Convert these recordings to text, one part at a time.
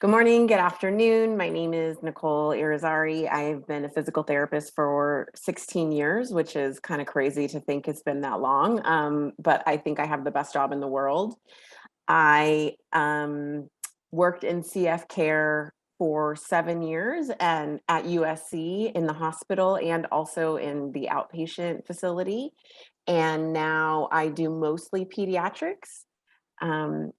Good morning, good afternoon. My name is Nicole Irizarry. I've been a physical therapist for 16 years, which is kind of crazy to think it's been that long. But I think I have the best job in the world. I worked in CF care for 7 years and at USC in the hospital and also in the outpatient facility. And now I do mostly pediatrics.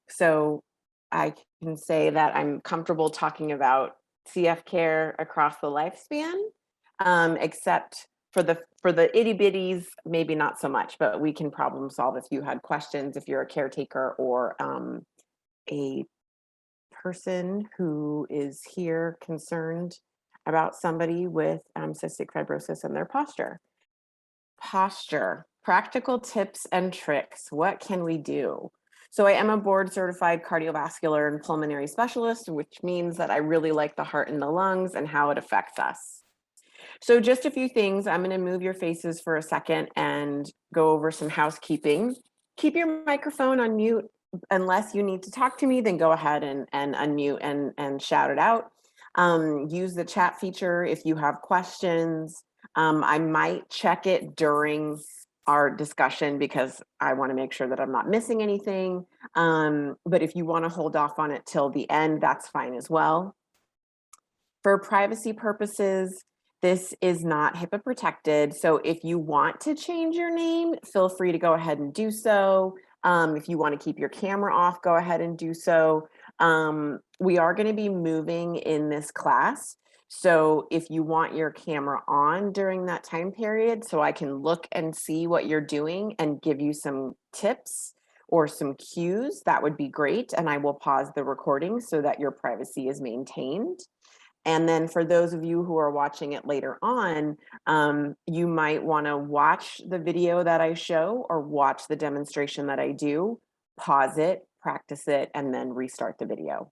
So I can say that I'm comfortable talking about CF care across the lifespan, except for the itty bitties, maybe not so much, but we can problem solve if you had questions, if you're a caretaker or a person who is here concerned about somebody with cystic fibrosis and their posture. Posture, practical tips and tricks. What can we do? So I am a board certified cardiovascular and pulmonary specialist, which means that I really like the heart and the lungs and how it affects us. So just a few things. I'm going to move your faces for a second and go over some housekeeping. Keep your microphone on mute. Unless you need to talk to me, then go ahead and unmute and shout it out. Use the chat feature if you have questions. I might check it during our discussion because I want to make sure that I'm not missing anything. But if you want to hold off on it till the end, that's fine as well. For privacy purposes, this is not HIPAA protected. So if you want to change your name, feel free to go ahead and do so. If you want to keep your camera off, go ahead and do so. We are going to be moving in this class. So if you want your camera on during that time period, so I can look and see what you're doing and give you some tips or some cues, that would be great. And I will pause the recording so that your privacy is maintained. And then for those of you who are watching it later on, you might want to watch the video that I show or watch the demonstration that I do, pause it, practice it, and then restart the video.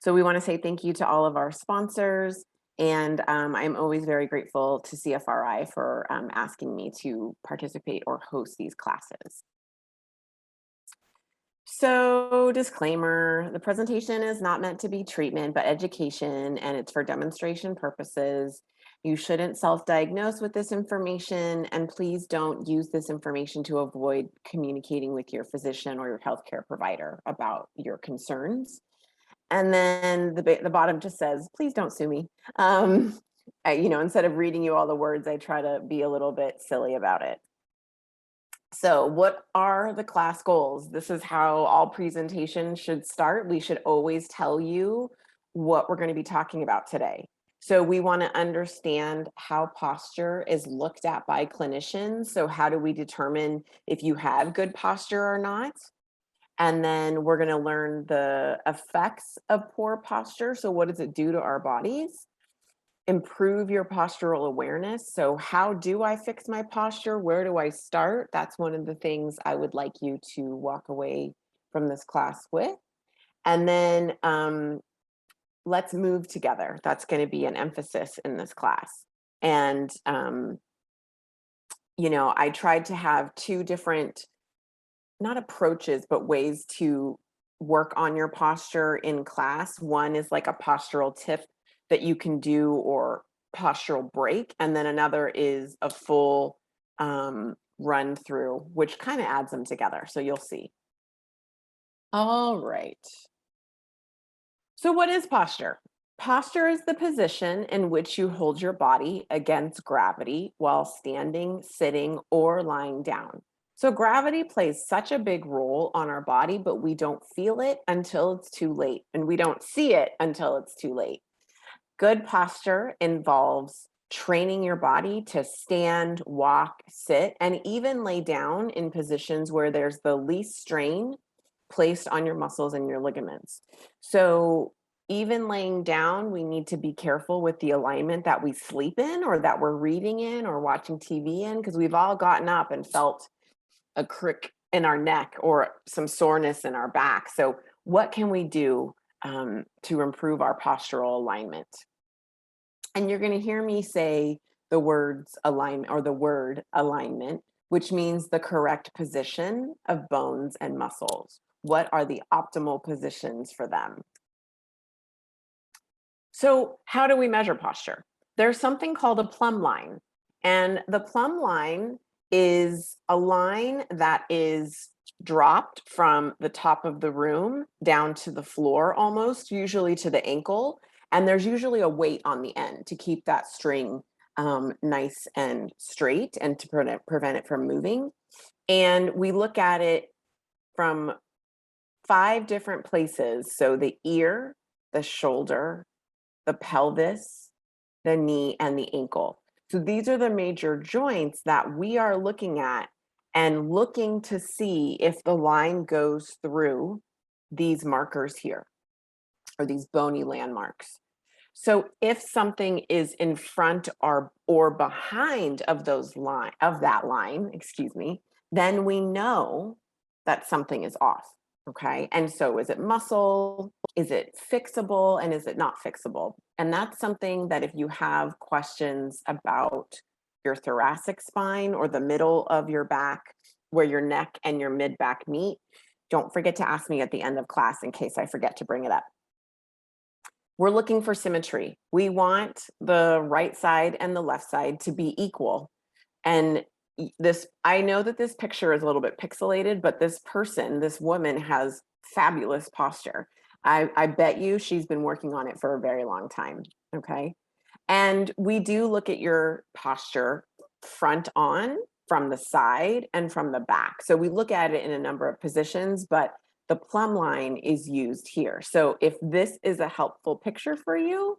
So we want to say thank you to all of our sponsors. And I'm always very grateful to CFRI for asking me to participate or host these classes. So disclaimer, the presentation is not meant to be treatment, but education, and it's for demonstration purposes. You shouldn't self-diagnose with this information, and please don't use this information to avoid communicating with your physician or your healthcare provider about your concerns. And then the bottom just says, please don't sue me. Instead of reading you all the words, I try to be a little bit silly about it. So what are the class goals? This is how all presentations should start. We should always tell you what we're going to be talking about today. So we want to understand how posture is looked at by clinicians. So how do we determine if you have good posture or not? And then we're going to learn the effects of poor posture. So what does it do to our bodies? Improve your postural awareness. So how do I fix my posture? Where do I start? That's one of the things I would like you to walk away from this class with. And then let's move together. That's going to be an emphasis in this class. And, I tried to have two different, not approaches, but ways to work on your posture in class. One is like a postural tip that you can do or postural break. And then another is a full run through, which kind of adds them together. So you'll see. All right. So what is posture? Posture is the position in which you hold your body against gravity while standing, sitting, or lying down. So gravity plays such a big role on our body, but we don't feel it until it's too late, and we don't see it until it's too late. Good posture involves training your body to stand, walk, sit, and even lay down in positions where there's the least strain placed on your muscles and your ligaments. So even laying down, we need to be careful with the alignment that we sleep in or that we're reading in or watching TV in, because we've all gotten up and felt a crick in our neck or some soreness in our back. So what can we do to improve our postural alignment? And you're going to hear me say the words alignment or the word alignment, which means the correct position of bones and muscles. What are the optimal positions for them? So how do we measure posture? There's something called a plumb line. And the plumb line is a line that is dropped from the top of the room down to the floor almost, usually to the ankle. And there's usually a weight on the end to keep that string nice and straight and to prevent it from moving. And we look at it from 5 different places. So the ear, the shoulder, the pelvis, the knee, and the ankle. So these are the major joints that we are looking at and looking to see if the line goes through these markers here, or these bony landmarks. So if something is in front or behind of that line, excuse me, then we know that something is off. Okay. And so is it muscle? Is it fixable? And is it not fixable? And that's something that if you have questions about your thoracic spine or the middle of your back, where your neck and your mid back meet, don't forget to ask me at the end of class in case I forget to bring it up. We're looking for symmetry. We want the right side and the left side to be equal. And I know that this picture is a little bit pixelated, but this woman has fabulous posture. I bet you she's been working on it for a very long time, okay? And we do look at your posture front on, from the side, and from the back. So we look at it in a number of positions, but the plumb line is used here. So if this is a helpful picture for you,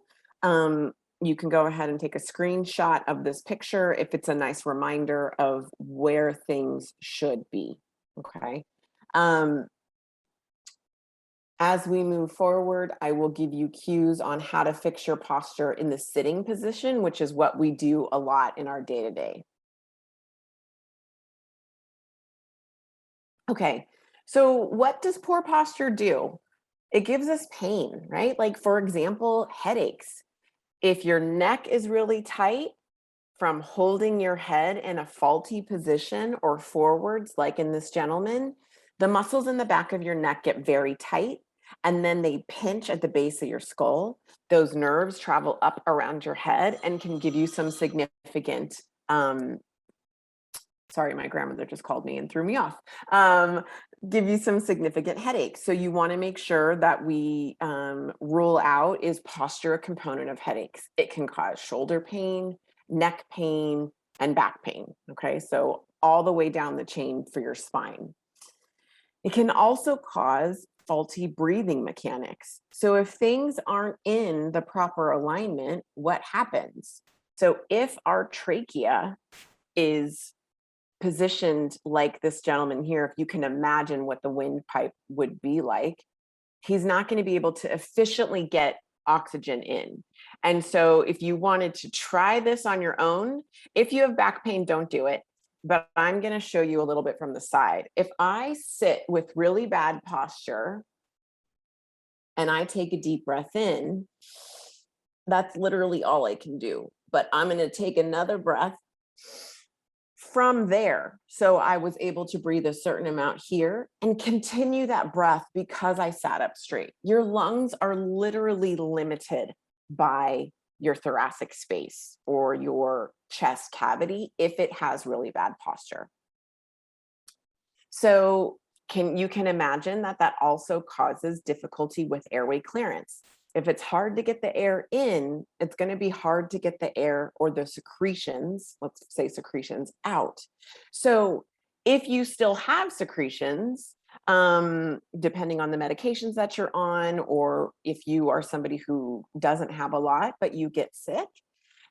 you can go ahead and take a screenshot of this picture if it's a nice reminder of where things should be, okay? As we move forward, I will give you cues on how to fix your posture in the sitting position, which is what we do a lot in our day-to-day. Okay, so what does poor posture do? It gives us pain, right? Like, for example, headaches. If your neck is really tight from holding your head in a faulty position or forwards, like in this gentleman, the muscles in the back of your neck get very tight and then they pinch at the base of your skull. Those nerves travel up around your head and can give you some significant, sorry, my grandmother just called me and threw me off. Give you some significant headaches. So you want to make sure that we rule out, is posture a component of headaches? It can cause shoulder pain, neck pain, and back pain. Okay, so all the way down the chain for your spine. It can also cause faulty breathing mechanics. So if things aren't in the proper alignment, what happens? So if our trachea is positioned like this gentleman here, if you can imagine what the windpipe would be like, he's not going to be able to efficiently get oxygen in. And so if you wanted to try this on your own, if you have back pain, don't do it. But I'm going to show you a little bit from the side. If I sit with really bad posture and I take a deep breath in, that's literally all I can do. But I'm going to take another breath from there. So I was able to breathe a certain amount here and continue that breath because I sat up straight. Your lungs are literally limited by your thoracic space or your chest cavity if it has really bad posture. So you can imagine that also causes difficulty with airway clearance. If it's hard to get the air in, it's going to be hard to get the air or the secretions, let's say secretions, out. So if you still have secretions, depending on the medications that you're on, or if you are somebody who doesn't have a lot, but you get sick,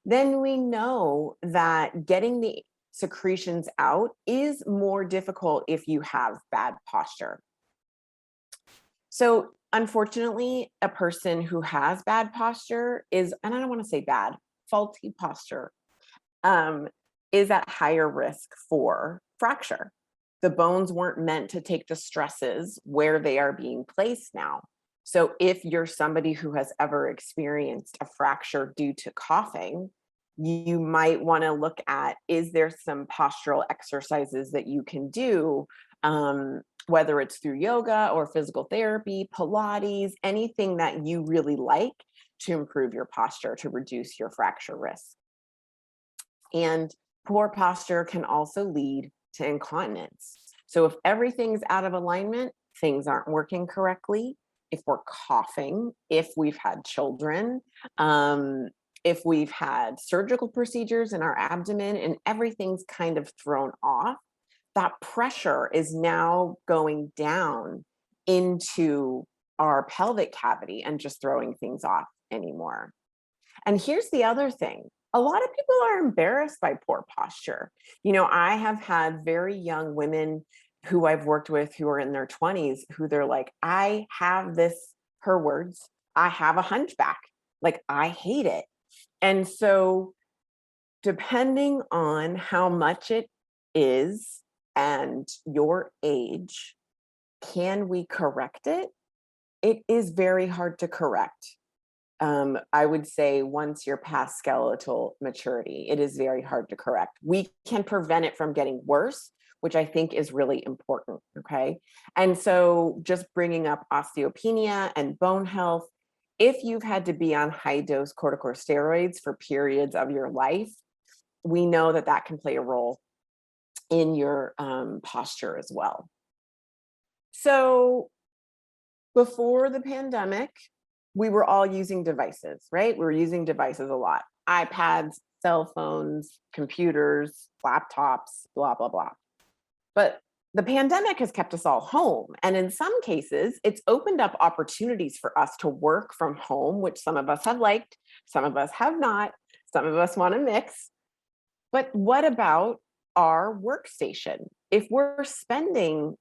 then we know that getting the secretions out is more difficult if you have bad posture. So unfortunately, a person who has bad posture is, and I don't want to say bad, faulty posture, is at higher risk for fracture. The bones weren't meant to take the stresses where they are being placed now. So if you're somebody who has ever experienced a fracture due to coughing, you might want to look at, is there some postural exercises that you can do, whether it's through yoga or physical therapy, Pilates, anything that you really like to improve your posture, to reduce your fracture risk. And poor posture can also lead to incontinence. So if everything's out of alignment, things aren't working correctly. If we're coughing, if we've had children, if we've had surgical procedures in our abdomen and everything's kind of thrown off, that pressure is now going down into our pelvic cavity and just throwing things off anymore. And here's the other thing. A lot of people are embarrassed by poor posture. You know, I have had very young women who I've worked with who are in their 20s who they're like, I have this, her words, I have a hunchback. Like, I hate it. And so depending on how much it is and your age, can we correct it? It is very hard to correct. I would say once you're past skeletal maturity, it is very hard to correct. We can prevent it from getting worse, which I think is really important, okay? And so just bringing up osteopenia and bone health, if you've had to be on high dose corticosteroids for periods of your life, we know that that can play a role in your posture as well. So before the pandemic, we were all using devices, right? We were using devices a lot. iPads, cell phones, computers, laptops, blah, blah, blah. But the pandemic has kept us all home. And in some cases, it's opened up opportunities for us to work from home, which some of us have liked, some of us have not, some of us want to mix. But what about our workstation? If we're spending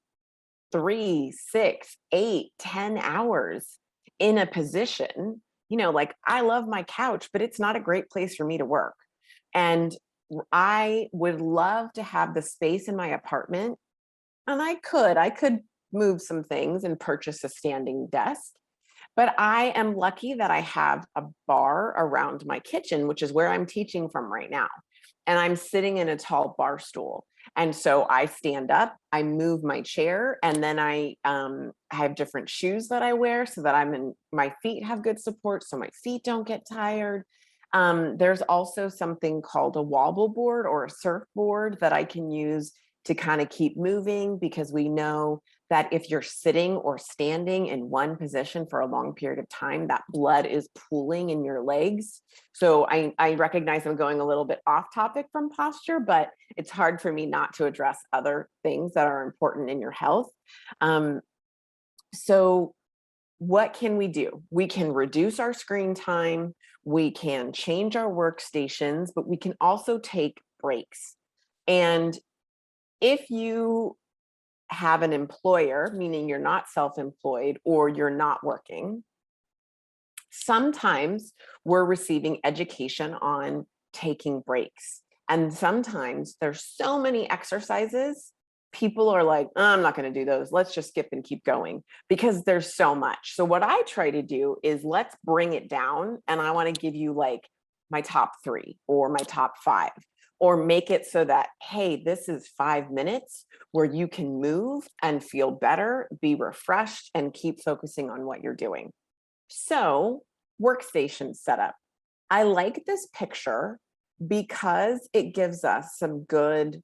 3, 6, 8, 10 hours in a position, you know, like I love my couch, but it's not a great place for me to work. And I would love to have the space in my apartment. And I could move some things and purchase a standing desk. But I am lucky that I have a bar around my kitchen, which is where I'm teaching from right now. And I'm sitting in a tall bar stool. And so I stand up, I move my chair, and then I have different shoes that I wear so that my feet have good support so my feet don't get tired. There's also something called a wobble board or a surfboard that I can use to kind of keep moving, because we know that if you're sitting or standing in one position for a long period of time, that blood is pooling in your legs. So I recognize I'm going a little bit off topic from posture, but it's hard for me not to address other things that are important in your health. So what can we do? We can reduce our screen time, we can change our workstations, but we can also take breaks. And if you have an employer, meaning you're not self-employed or you're not working, sometimes we're receiving education on taking breaks. And sometimes there's so many exercises, people are like, oh, I'm not going to do those. Let's just skip and keep going, because there's so much. So what I try to do is let's bring it down. And I want to give you like my top 3 or my top 5. Or make it so that, hey, this is 5 minutes where you can move and feel better, be refreshed, and keep focusing on what you're doing. So, workstation setup. I like this picture because it gives us some good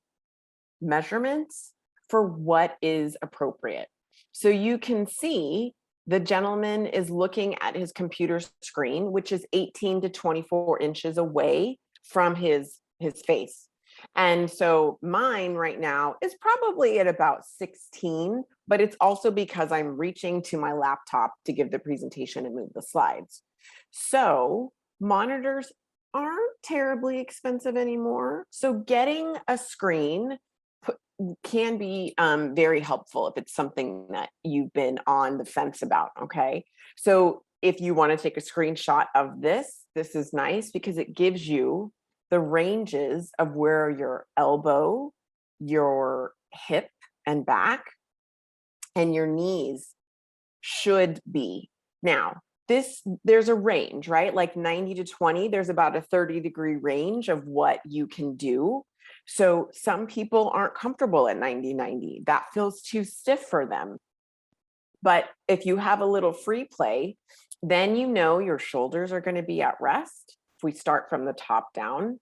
measurements for what is appropriate. So you can see the gentleman is looking at his computer screen, which is 18 to 24 inches away from his face. And so mine right now is probably at about 16, but it's also because I'm reaching to my laptop to give the presentation and move the slides. So monitors aren't terribly expensive anymore. So getting a screen can be very helpful if it's something that you've been on the fence about, okay? So if you want to take a screenshot of this is nice because it gives you the ranges of where your elbow, your hip and back, and your knees should be. Now, there's a range, right? Like 90 to 20, there's about a 30-degree range of what you can do. So some people aren't comfortable at 90. That feels too stiff for them. But if you have a little free play, Then you know your shoulders are going to be at rest. If we start from the top down,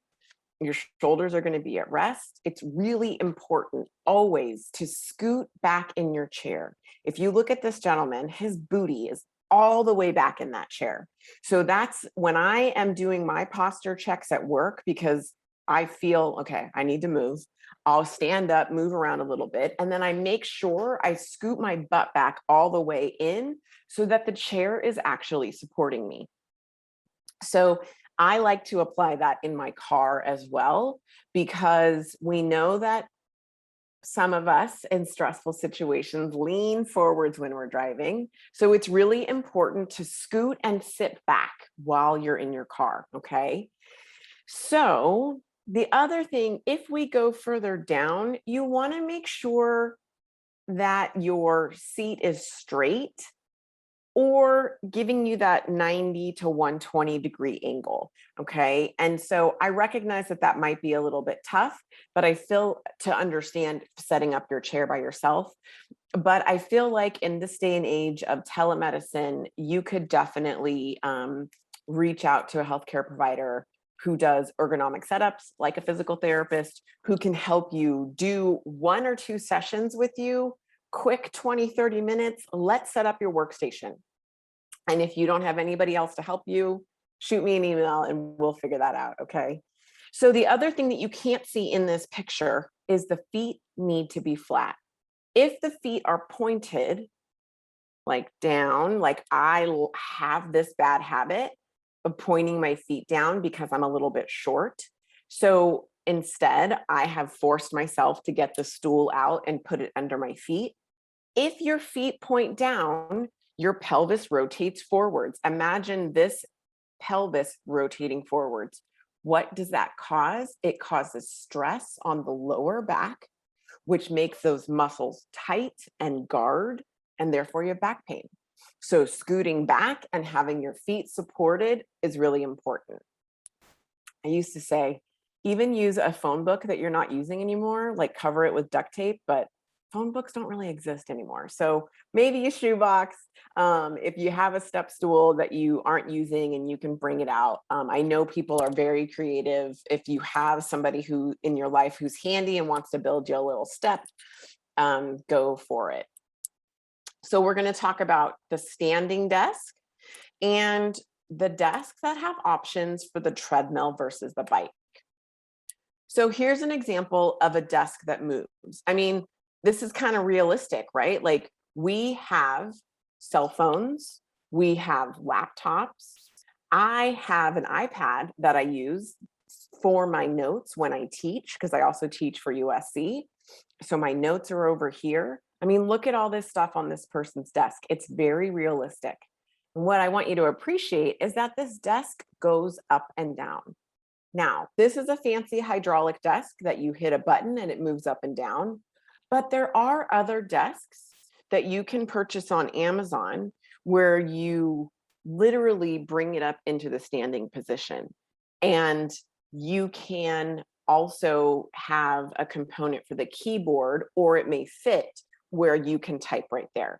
your shoulders are going to be at rest. It's really important always to scoot back in your chair. If you look at this gentleman, his booty is all the way back in that chair. So that's when I am doing my posture checks at work, because I feel, okay, I need to move. I'll stand up, move around a little bit, and then I make sure I scoot my butt back all the way in so that the chair is actually supporting me. So I like to apply that in my car as well, because we know that some of us in stressful situations lean forwards when we're driving. So it's really important to scoot and sit back while you're in your car, okay? So the other thing, if we go further down, you want to make sure that your seat is straight or giving you that 90 to 120 degree angle. Okay. And so I recognize that that might be a little bit tough, but I feel to understand setting up your chair by yourself. But I feel like in this day and age of telemedicine, you could definitely reach out to a healthcare provider who does ergonomic setups, like a physical therapist, who can help you do 1 or 2 sessions with you, quick 20, 30 minutes. Let's set up your workstation. And if you don't have anybody else to help you, shoot me an email and we'll figure that out. Okay. So the other thing that you can't see in this picture is the feet need to be flat. If the feet are pointed like down, like I have this bad habit of pointing my feet down because I'm a little bit short. So instead, I have forced myself to get the stool out and put it under my feet. If your feet point down, your pelvis rotates forwards. Imagine this pelvis rotating forwards. What does that cause? It causes stress on the lower back, which makes those muscles tight and guard, and therefore you have back pain. So scooting back and having your feet supported is really important. I used to say, even use a phone book that you're not using anymore, like cover it with duct tape, but phone books don't really exist anymore. So maybe a shoebox, if you have a step stool that you aren't using and you can bring it out. I know people are very creative. If you have somebody who in your life who's handy and wants to build you a little step, go for it. So we're going to talk about the standing desk and the desks that have options for the treadmill versus the bike. So here's an example of a desk that moves. I mean, this is kind of realistic, right? Like we have cell phones, we have laptops. I have an iPad that I use for my notes when I teach, because I also teach for USC. So my notes are over here. I mean, look at all this stuff on this person's desk. It's very realistic. And what I want you to appreciate is that this desk goes up and down. Now, this is a fancy hydraulic desk that you hit a button and it moves up and down. But there are other desks that you can purchase on Amazon where you literally bring it up into the standing position. And you can also have a component for the keyboard, or it may fit where you can type right there.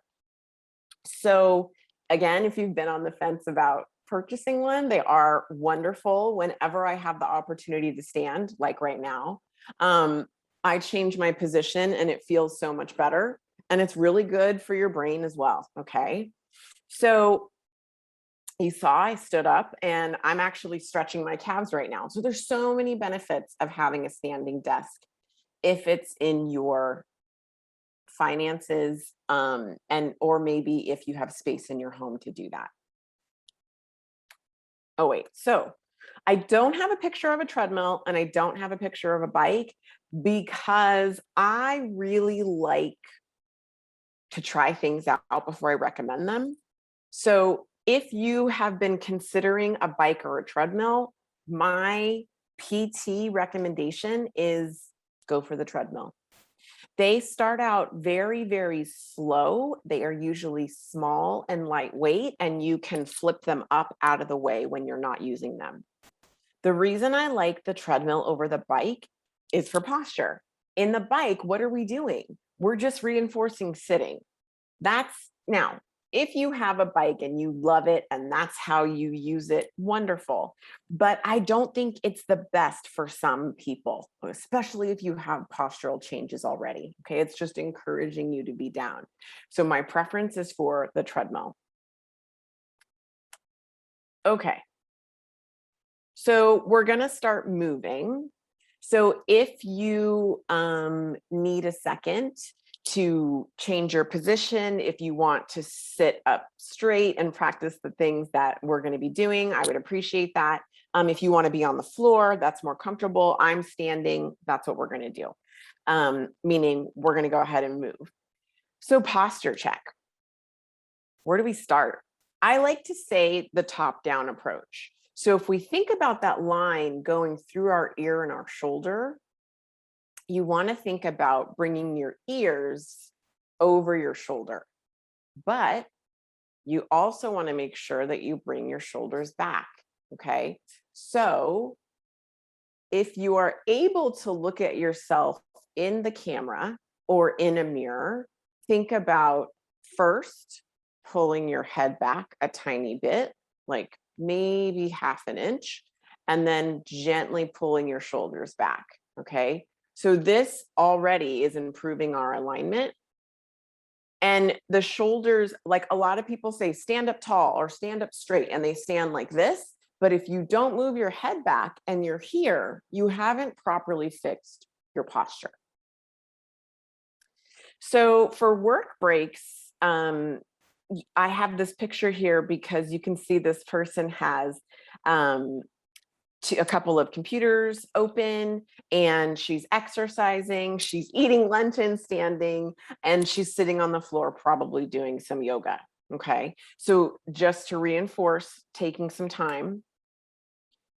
So again, if you've been on the fence about purchasing one, they are wonderful. Whenever I have the opportunity to stand, like right now, I change my position and it feels so much better. And it's really good for your brain as well. Okay. So you saw I stood up and I'm actually stretching my calves right now. So there's so many benefits of having a standing desk if it's in your finances, and or maybe if you have space in your home to do that. Oh wait, so I don't have a picture of a treadmill and I don't have a picture of a bike because I really like to try things out before I recommend them. So if you have been considering a bike or a treadmill, my PT recommendation is go for the treadmill. They start out very, very slow. They are usually small and lightweight, and you can flip them up out of the way when you're not using them. The reason I like the treadmill over the bike is for posture. In the bike, what are we doing? We're just reinforcing sitting. That's now, if you have a bike and you love it and that's how you use it, wonderful. But I don't think it's the best for some people, especially if you have postural changes already. Okay, it's just encouraging you to be down. So my preference is for the treadmill. Okay, so we're gonna start moving. So if you need a second to change your position, if you want to sit up straight and practice the things that we're going to be doing, I would appreciate that. If you want to be on the floor, that's more comfortable. I'm standing, that's what we're going to do. Meaning we're going to go ahead and move. So posture check. Where do we start? I like to say the top-down approach. So if we think about that line going through our ear and our shoulder, you want to think about bringing your ears over your shoulder, but you also want to make sure that you bring your shoulders back. Okay. So if you are able to look at yourself in the camera or in a mirror, think about first pulling your head back a tiny bit, like maybe half an inch, and then gently pulling your shoulders back. Okay. So this already is improving our alignment. And the shoulders, like a lot of people say, stand up tall or stand up straight, and they stand like this. But if you don't move your head back and you're here, you haven't properly fixed your posture. So for work breaks, I have this picture here because you can see this person has a couple of computers open, and she's exercising, she's eating luncheon standing, and she's sitting on the floor probably doing some yoga. Okay, so just to reinforce taking some time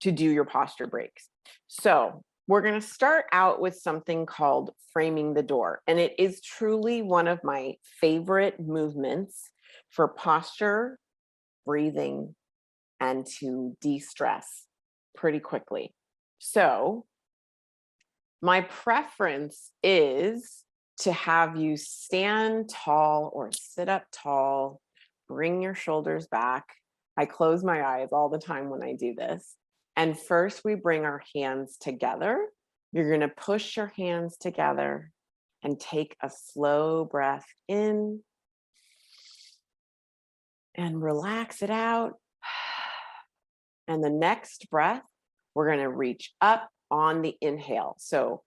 to do your posture breaks. So we're going to start out with something called framing the door, and it is truly one of my favorite movements for posture, breathing, and to de-stress pretty quickly. So my preference is to have you stand tall or sit up tall, bring your shoulders back. I close my eyes all the time when I do this. And first we bring our hands together. You're going to push your hands together and take a slow breath in and relax it out. And the next breath, we're going to reach up on the inhale. So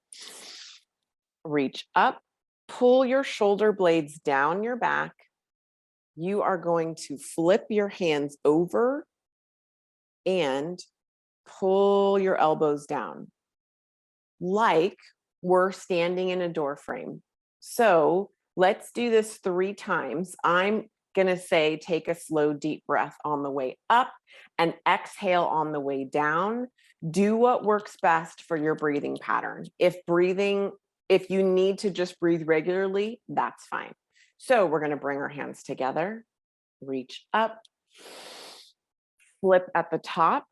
reach up, pull your shoulder blades down your back. You are going to flip your hands over and pull your elbows down like we're standing in a door frame. So let's do this 3 times. I'm going to say take a slow, deep breath on the way up and exhale on the way down. Do what works best for your breathing pattern. If you need to just breathe regularly, that's fine. So we're going to bring our hands together, reach up, flip at the top,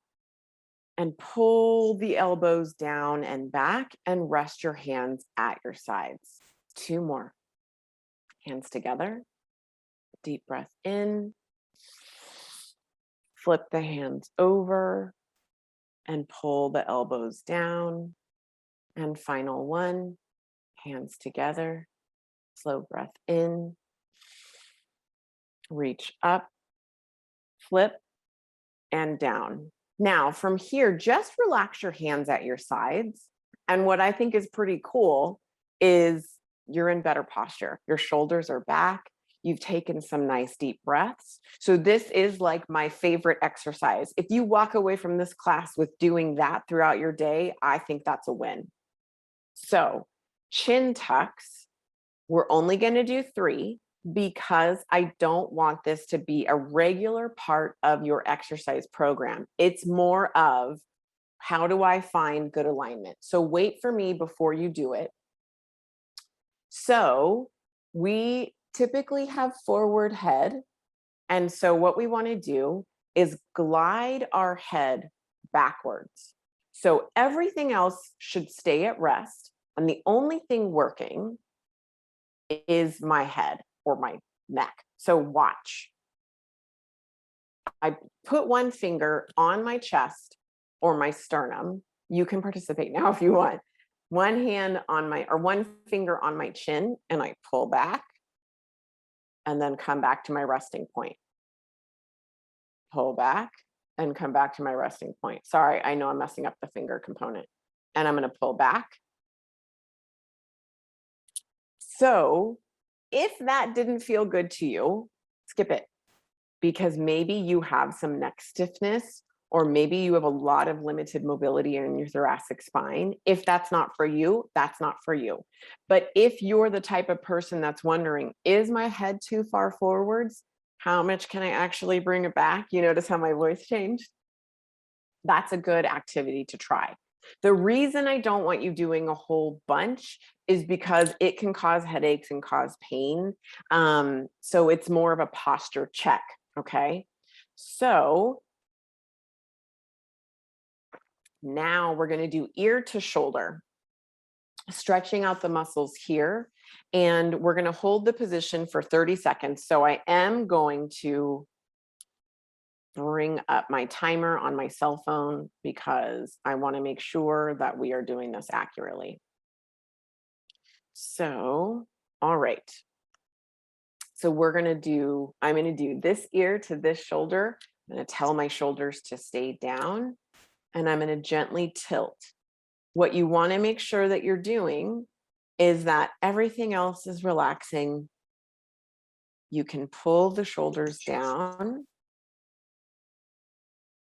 and pull the elbows down and back and rest your hands at your sides. 2 more. Hands together. Deep breath in. Flip the hands over and pull the elbows down. And final one. Hands together. Slow breath in. Reach up. Flip and down. Now, from here, just relax your hands at your sides. And what I think is pretty cool is you're in better posture. Your shoulders are back. You've taken some nice deep breaths. So this is like my favorite exercise. If you walk away from this class with doing that throughout your day, I think that's a win. So chin tucks, we're only going to do 3. Because I don't want this to be a regular part of your exercise program. It's more of how do I find good alignment? So wait for me before you do it. So we typically have forward head. And so what we want to do is glide our head backwards. So everything else should stay at rest. And the only thing working is my head or my neck. So watch. I put one finger on my chest or my sternum. You can participate now if you want. One hand on my, or one finger on my chin, and I pull back and then come back to my resting point. Pull back and come back to my resting point. Sorry, I know I'm messing up the finger component. And I'm going to pull back. So if that didn't feel good to you, skip it, because maybe you have some neck stiffness, or maybe you have a lot of limited mobility in your thoracic spine. If that's not for you, that's not for you. But if you're the type of person that's wondering, is my head too far forwards? How much can I actually bring it back? You notice how my voice changed? That's a good activity to try. The reason I don't want you doing a whole bunch is because it can cause headaches and cause pain. So it's more of a posture check, okay? So now we're gonna do ear to shoulder, stretching out the muscles here. And we're gonna hold the position for 30 seconds. So I am going to bring up my timer on my cell phone because I want to make sure that we are doing this accurately. So, all right. So I'm going to do this ear to this shoulder. I'm going to tell my shoulders to stay down, and I'm going to gently tilt. What you want to make sure that you're doing is that everything else is relaxing. You can pull the shoulders down.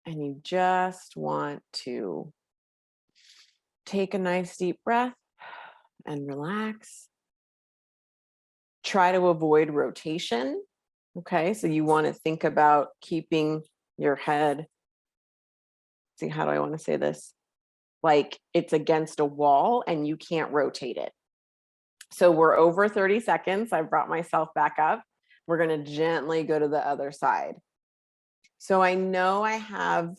And you just want to take a nice deep breath and relax. Try to avoid rotation. Okay, so you want to think about keeping your head, see, how do I want to say this? Like it's against a wall and you can't rotate it. So we're over 30 seconds. I brought myself back up. We're going to gently go to the other side. So I know I have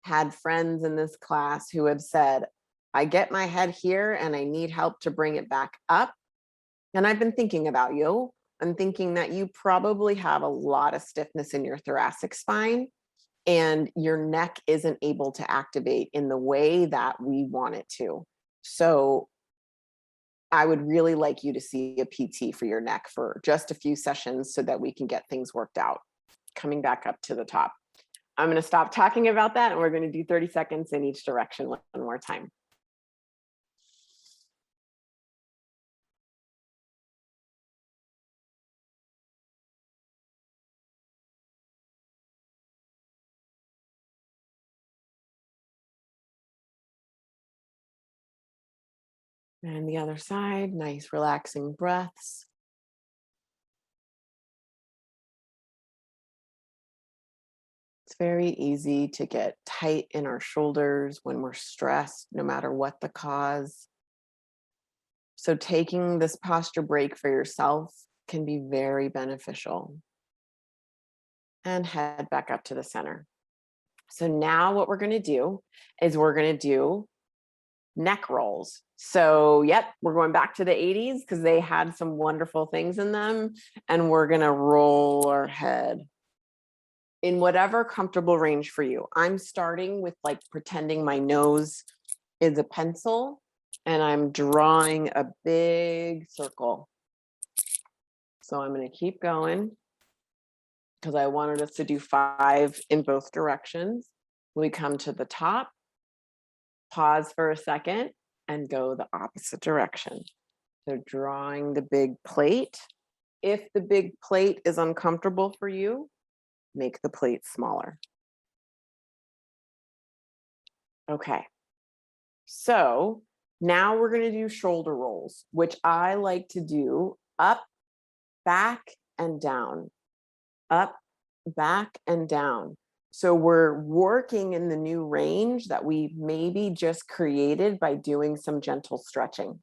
had friends in this class who have said, I get my head here and I need help to bring it back up. And I've been thinking about you. I'm thinking that you probably have a lot of stiffness in your thoracic spine and your neck isn't able to activate in the way that we want it to. So I would really like you to see a PT for your neck for just a few sessions so that we can get things worked out. Coming back up to the top. I'm going to stop talking about that and we're going to do 30 seconds in each direction one more time. And the other side, nice relaxing breaths. It's very easy to get tight in our shoulders when we're stressed, no matter what the cause. So taking this posture break for yourself can be very beneficial. And head back up to the center. So now what we're going to do is we're going to do neck rolls. So, yep, we're going back to the 80s because they had some wonderful things in them. And we're going to roll our head in whatever comfortable range for you. I'm starting with like pretending my nose is a pencil and I'm drawing a big circle. So I'm going to keep going because I wanted us to do 5 in both directions. We come to the top, pause for a second, and go the opposite direction. So drawing the big plate. If the big plate is uncomfortable for you, make the plate smaller. Okay. So now we're going to do shoulder rolls, which I like to do up, back, and down. Up, back, and down. So we're working in the new range that we maybe just created by doing some gentle stretching.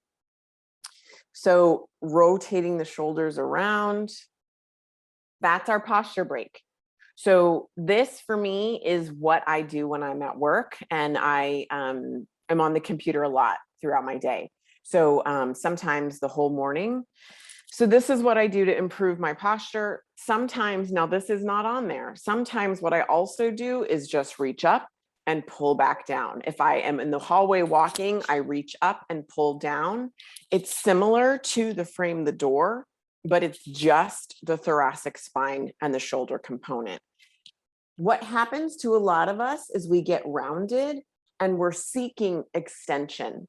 So rotating the shoulders around, that's our posture break. So this for me is what I do when I'm at work and I'm on the computer a lot throughout my day. So sometimes the whole morning, So this is what I do to improve my posture. Sometimes, now this is not on there. Sometimes what I also do is just reach up and pull back down. If I am in the hallway walking, I reach up and pull down. It's similar to the frame the door, but it's just the thoracic spine and the shoulder component. What happens to a lot of us is we get rounded and we're seeking extension.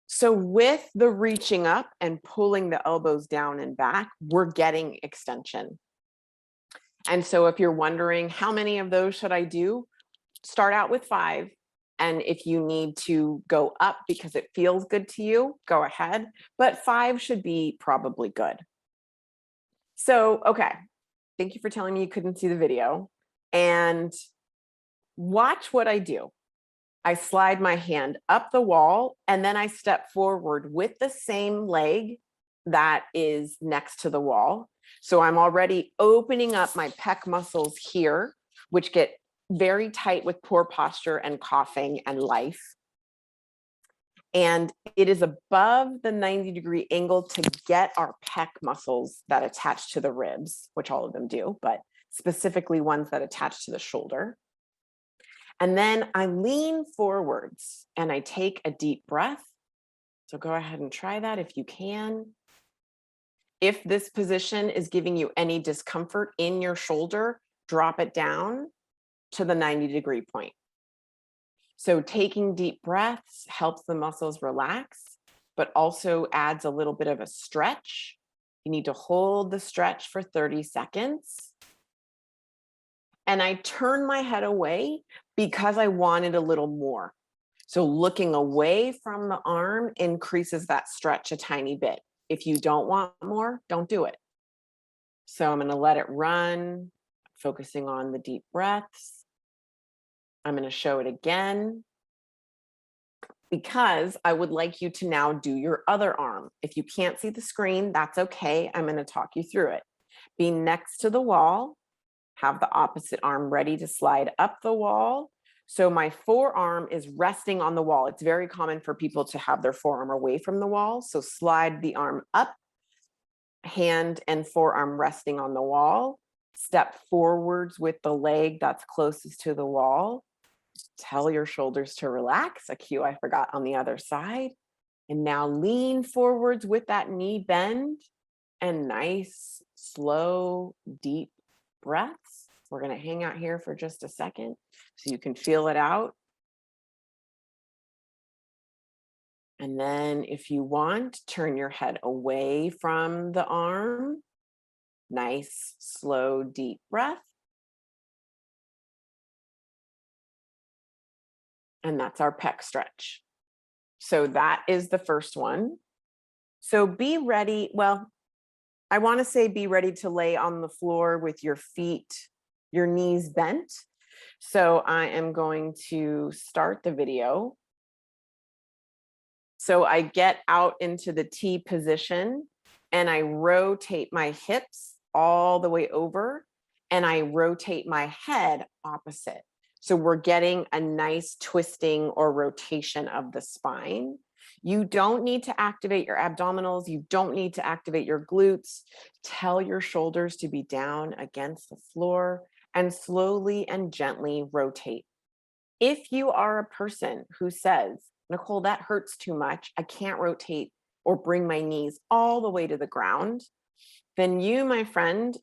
So with the reaching up and pulling the elbows down and back, we're getting extension. And so if you're wondering how many of those should I do, start out with 5. And if you need to go up because it feels good to you, go ahead. But 5 should be probably good. So, okay. Thank you for telling me you couldn't see the video. And watch what I do. I slide my hand up the wall and then I step forward with the same leg that is next to the wall. So I'm already opening up my pec muscles here, which get very tight with poor posture and coughing and life. And it is above the 90-degree angle to get our pec muscles that attach to the ribs, which all of them do, but specifically ones that attach to the shoulder. And then I lean forwards and I take a deep breath. So go ahead and try that if you can. If this position is giving you any discomfort in your shoulder, drop it down to the 90-degree point. So taking deep breaths helps the muscles relax, but also adds a little bit of a stretch. You need to hold the stretch for 30 seconds. And I turn my head away because I wanted a little more. So looking away from the arm increases that stretch a tiny bit. If you don't want more, don't do it. So I'm going to let it run, focusing on the deep breaths. I'm going to show it again because I would like you to now do your other arm. If you can't see the screen, that's okay. I'm going to talk you through it. Be next to the wall. Have the opposite arm ready to slide up the wall. So my forearm is resting on the wall. It's very common for people to have their forearm away from the wall. So slide the arm up, hand and forearm resting on the wall. Step forwards with the leg that's closest to the wall. Tell your shoulders to relax, a cue I forgot on the other side. And now lean forwards with that knee bend and nice, slow, deep breaths. We're going to hang out here for just a second so you can feel it out. And then if you want, turn your head away from the arm. Nice, slow, deep breath. And that's our pec stretch. So that is the first one. So be ready. Well, I want to say be ready to lay on the floor with your feet, your knees bent. So I am going to start the video. So I get out into the T position and I rotate my hips all the way over and I rotate my head opposite. So we're getting a nice twisting or rotation of the spine. You don't need to activate your abdominals. You don't need to activate your glutes. Tell your shoulders to be down against the floor and slowly and gently rotate. If you are a person who says, Nicole, that hurts too much, I can't rotate or bring my knees all the way to the ground, then you, my friend,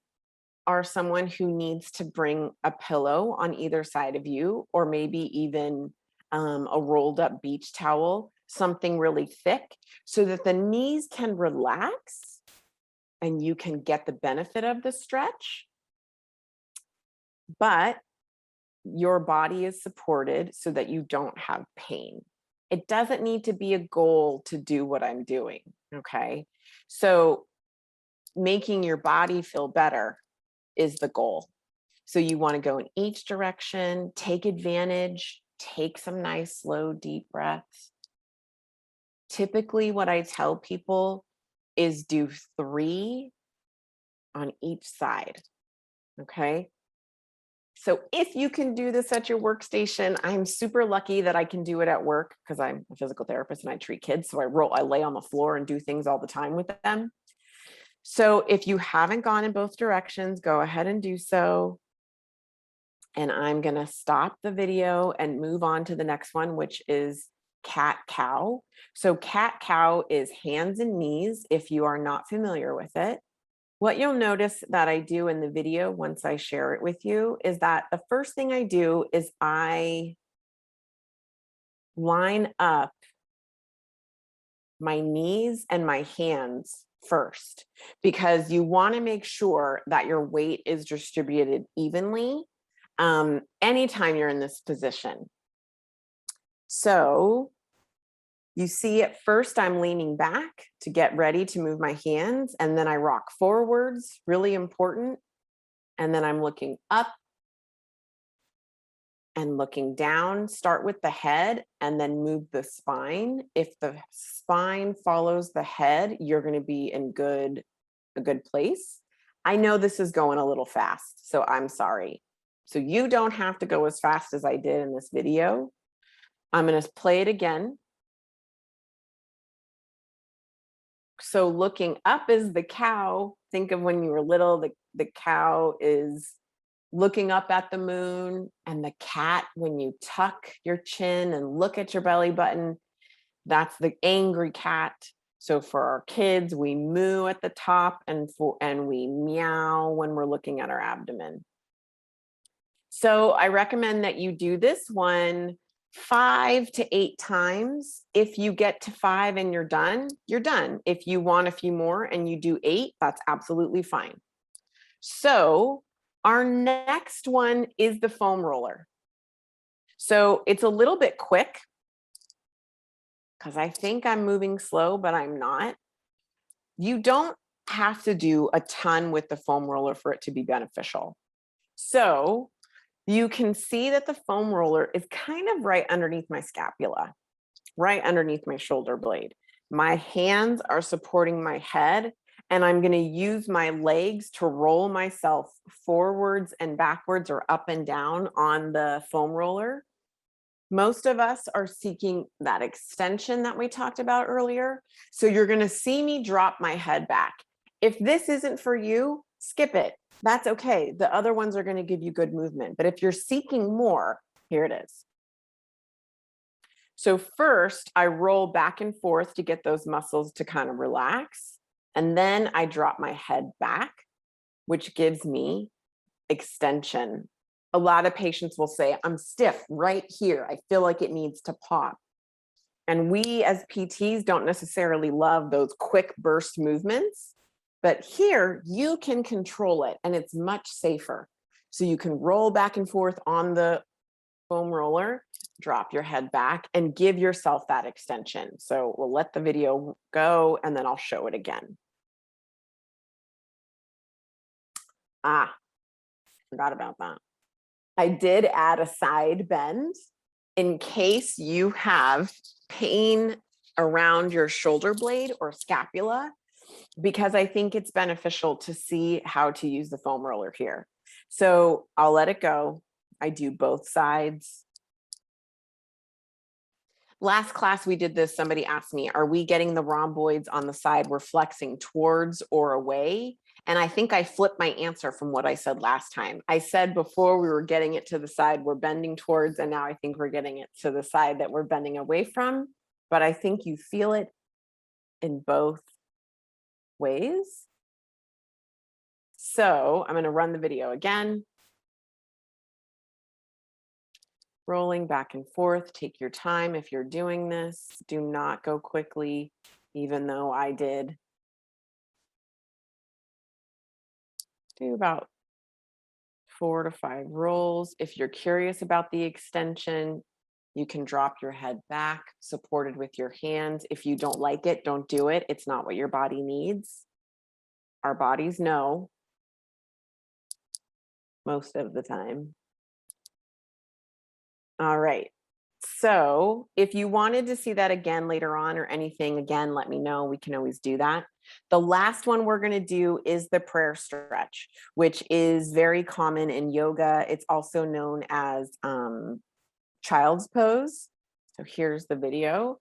are someone who needs to bring a pillow on either side of you, or maybe even a rolled up beach towel, something really thick, so that the knees can relax and you can get the benefit of the stretch, but your body is supported so that you don't have pain. It doesn't need to be a goal to do what I'm doing, okay? So making your body feel better is the goal. So you want to go in each direction, take advantage, take some nice, slow, deep breaths. Typically, what I tell people is do 3 on each side, okay? So if you can do this at your workstation, I'm super lucky that I can do it at work because I'm a physical therapist and I treat kids. So I lay on the floor and do things all the time with them. So if you haven't gone in both directions, go ahead and do so. And I'm going to stop the video and move on to the next one, which is cat cow. So cat cow is hands and knees if you are not familiar with it. What you'll notice that I do in the video once I share it with you is that the first thing I do is I line up my knees and my hands first, because you want to make sure that your weight is distributed evenly anytime you're in this position. So you see at first I'm leaning back to get ready to move my hands, and then I rock forwards, really important. And then I'm looking up and looking down. Start with the head and then move the spine. If the spine follows the head, you're going to be in a good place. I know this is going a little fast, so I'm sorry. So you don't have to go as fast as I did in this video. I'm going to play it again. So looking up is the cow. Think of when you were little, the cow is looking up at the moon, and the cat, when you tuck your chin and look at your belly button, that's the angry cat. So for our kids, we moo at the top and we meow when we're looking at our abdomen. So I recommend that you do this one 5 to 8 times. If you get to 5 and you're done, you're done. If you want a few more and you do 8, that's absolutely fine. So our next one is the foam roller. So it's a little bit quick because I think I'm moving slow, but I'm not. You don't have to do a ton with the foam roller for it to be beneficial. So you can see that the foam roller is kind of right underneath my scapula, right underneath my shoulder blade. My hands are supporting my head, and I'm going to use my legs to roll myself forwards and backwards or up and down on the foam roller. Most of us are seeking that extension that we talked about earlier. So you're going to see me drop my head back. If this isn't for you, skip it. That's okay. The other ones are going to give you good movement. But if you're seeking more, here it is. So first, I roll back and forth to get those muscles to kind of relax. And then I drop my head back, which gives me extension. A lot of patients will say, I'm stiff right here. I feel like it needs to pop. And we as PTs don't necessarily love those quick burst movements, but here you can control it and it's much safer. So you can roll back and forth on the foam roller, drop your head back and give yourself that extension. So we'll let the video go and then I'll show it again. Forgot about that. I did add a side bend in case you have pain around your shoulder blade or scapula, because I think it's beneficial to see how to use the foam roller here. So I'll let it go. I do both sides. Last class we did this, somebody asked me, are we getting the rhomboids on the side we're flexing towards or away? And I think I flipped my answer from what I said last time. I said before we were getting it to the side we're bending towards, and now I think we're getting it to the side that we're bending away from. But I think you feel it in both ways. So I'm going to run the video again. Rolling back and forth. Take your time if you're doing this. Do not go quickly, even though I did. Do about 4 to 5 rolls. If you're curious about the extension, you can drop your head back, supported with your hands. If you don't like it, don't do it. It's not what your body needs. Our bodies know most of the time. All right. So if you wanted to see that again later on or anything, again, let me know. We can always do that. The last one we're going to do is the prayer stretch, which is very common in yoga. It's also known as child's pose. So here's the video.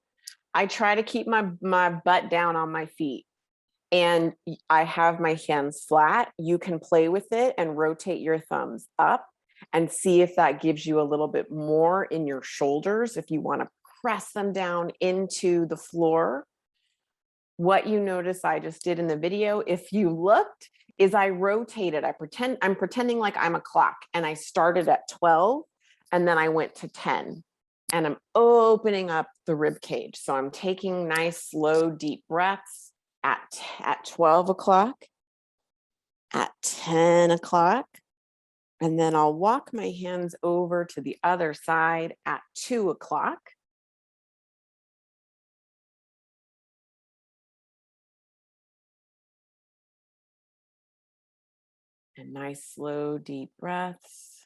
I try to keep my butt down on my feet. And I have my hands flat. You can play with it and rotate your thumbs up and see if that gives you a little bit more in your shoulders. If you want to press them down into the floor. What you notice I just did in the video, if you looked, is I rotated. I'm pretending like I'm a clock, and I started at 12 and then I went to 10, and I'm opening up the rib cage. So I'm taking nice, slow, deep breaths at 12 o'clock, at 10 o'clock, and then I'll walk my hands over to the other side at 2 o'clock. And nice, slow, deep breaths.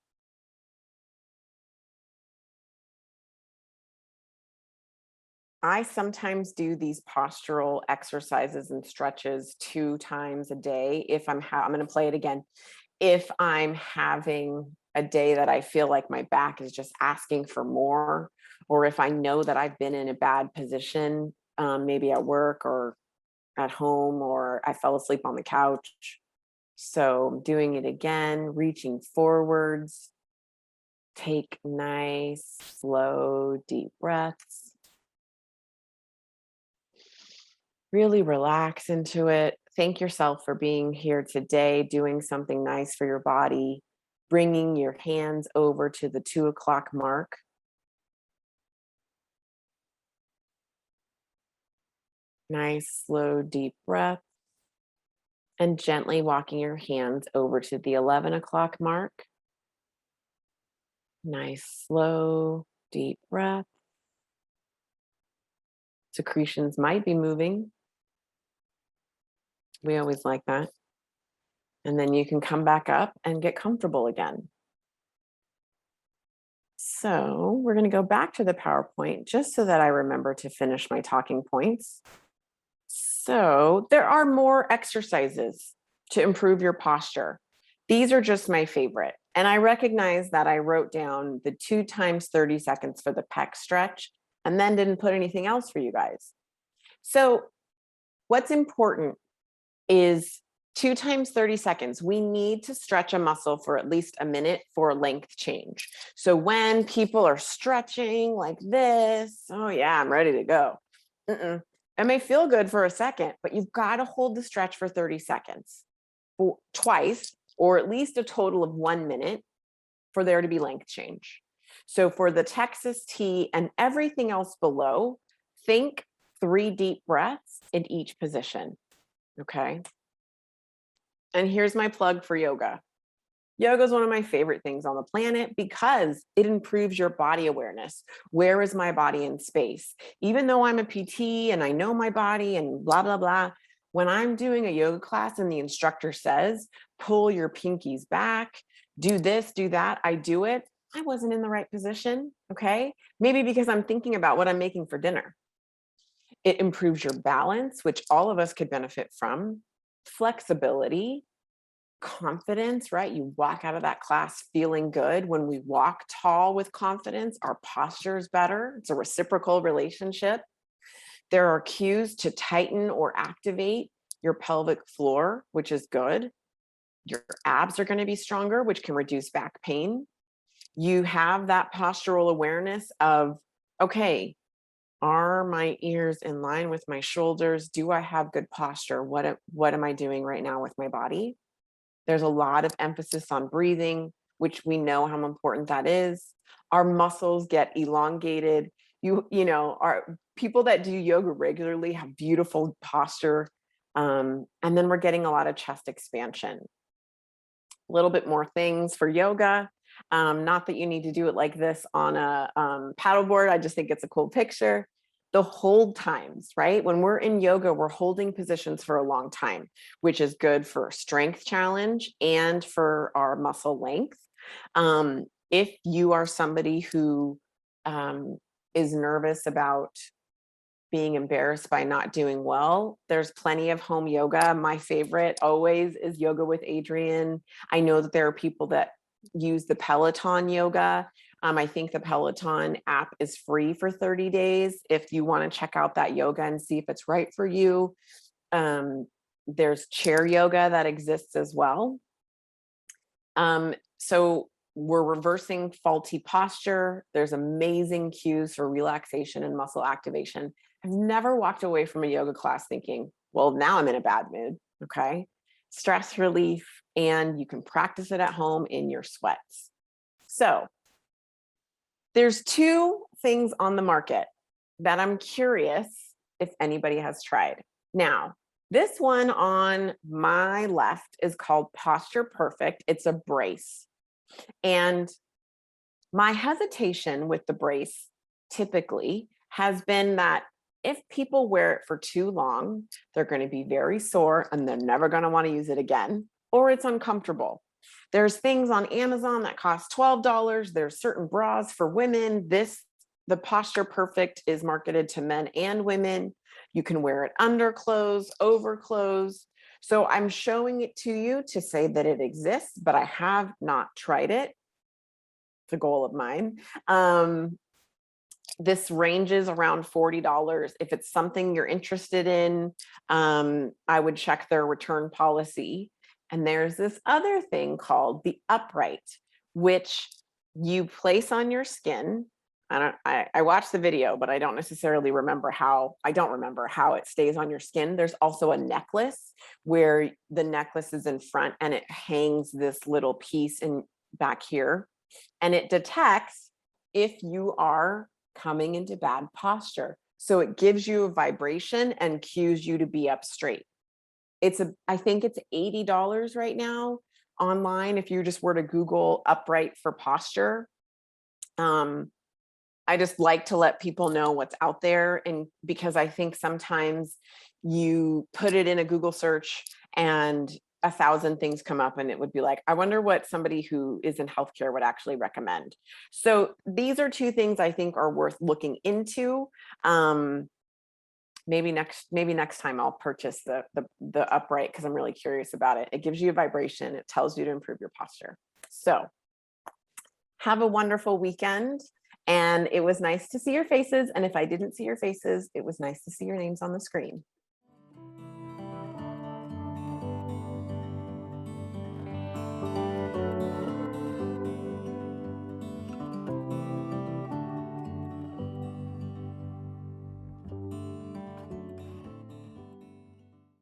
I sometimes do these postural exercises and stretches 2 times a day. If I'm going to play it again. If I'm having a day that I feel like my back is just asking for more, or if I know that I've been in a bad position, maybe at work or at home, or I fell asleep on the couch. So doing it again, reaching forwards, take nice, slow, deep breaths. Really relax into it. Thank yourself for being here today, doing something nice for your body, bringing your hands over to the 2 o'clock mark. Nice, slow, deep breath. And gently walking your hands over to the 11 o'clock mark. Nice, slow, deep breath. Secretions might be moving. We always like that. And then you can come back up and get comfortable again. So we're going to go back to the PowerPoint just so that I remember to finish my talking points. So there are more exercises to improve your posture. These are just my favorite. And I recognize that I wrote down the 2 times 30 seconds for the pec stretch and then didn't put anything else for you guys. So what's important is 2 times 30 seconds. We need to stretch a muscle for at least a minute for length change. So when people are stretching like this, oh yeah, I'm ready to go. It may feel good for a second, but you've got to hold the stretch for 30 seconds twice, or at least a total of 1 minute for there to be length change. So for the Texas T and everything else below, think 3 deep breaths in each position. Okay. And here's my plug for yoga. Yoga is one of my favorite things on the planet because it improves your body awareness. Where is my body in space? Even though I'm a PT and I know my body and blah, blah, blah, when I'm doing a yoga class and the instructor says, pull your pinkies back, do this, do that, I do it. I wasn't in the right position. Okay. Maybe because I'm thinking about what I'm making for dinner. It improves your balance, which all of us could benefit from, flexibility, confidence, right? You walk out of that class feeling good. When we walk tall with confidence, our posture is better. It's a reciprocal relationship. There are cues to tighten or activate your pelvic floor, which is good. Your abs are going to be stronger, which can reduce back pain. You have that postural awareness of, okay, are my ears in line with my shoulders? Do I have good posture? What am I doing right now with my body? There's a lot of emphasis on breathing, which we know how important that is. Our muscles get elongated. You know, our people that do yoga regularly have beautiful posture. And then we're getting a lot of chest expansion. A little bit more things for yoga. Not that you need to do it like this on a paddleboard. I just think it's a cool picture. The hold times, right? When we're in yoga, we're holding positions for a long time, which is good for strength challenge and for our muscle length. If you are somebody who is nervous about being embarrassed by not doing well, there's plenty of home yoga. My favorite always is Yoga with Adriene. I know that there are people that use the Peloton yoga. I think the Peloton app is free for 30 days if you want to check out that yoga and see if it's right for you. There's chair yoga that exists as well. So we're reversing faulty posture. There's amazing cues for relaxation and muscle activation. I've never walked away from a yoga class thinking, well, now I'm in a bad mood. Okay. Stress relief, and you can practice it at home in your sweats. So there's two things on the market that I'm curious if anybody has tried. Now, this one on my left is called Posture Perfect. It's a brace. And my hesitation with the brace typically has been that if people wear it for too long, they're going to be very sore and they're never going to want to use it again, or it's uncomfortable. There's things on Amazon that cost $12. There's certain bras for women. The Posture Perfect is marketed to men and women. You can wear it under clothes, over clothes. So I'm showing it to you to say that it exists, but I have not tried it. It's a goal of mine. This ranges around $40. If it's something you're interested in, I would check their return policy. And there's this other thing called the upright, which you place on your skin. I watched the video, but I don't necessarily remember how it stays on your skin. There's also a necklace where the necklace is in front and it hangs this little piece in back here, and it detects if you are coming into bad posture. So it gives you a vibration and cues you to be up straight. I think it's $80 right now online if you just were to Google upright for posture. I just like to let people know what's out there, and because I think sometimes you put it in a Google search and 1,000 things come up and it would be like, I wonder what somebody who is in healthcare would actually recommend. So these are two things I think are worth looking into. Maybe next time I'll purchase the upright because I'm really curious about it. It gives you a vibration. It tells you to improve your posture. So have a wonderful weekend. And it was nice to see your faces. And if I didn't see your faces, it was nice to see your names on the screen.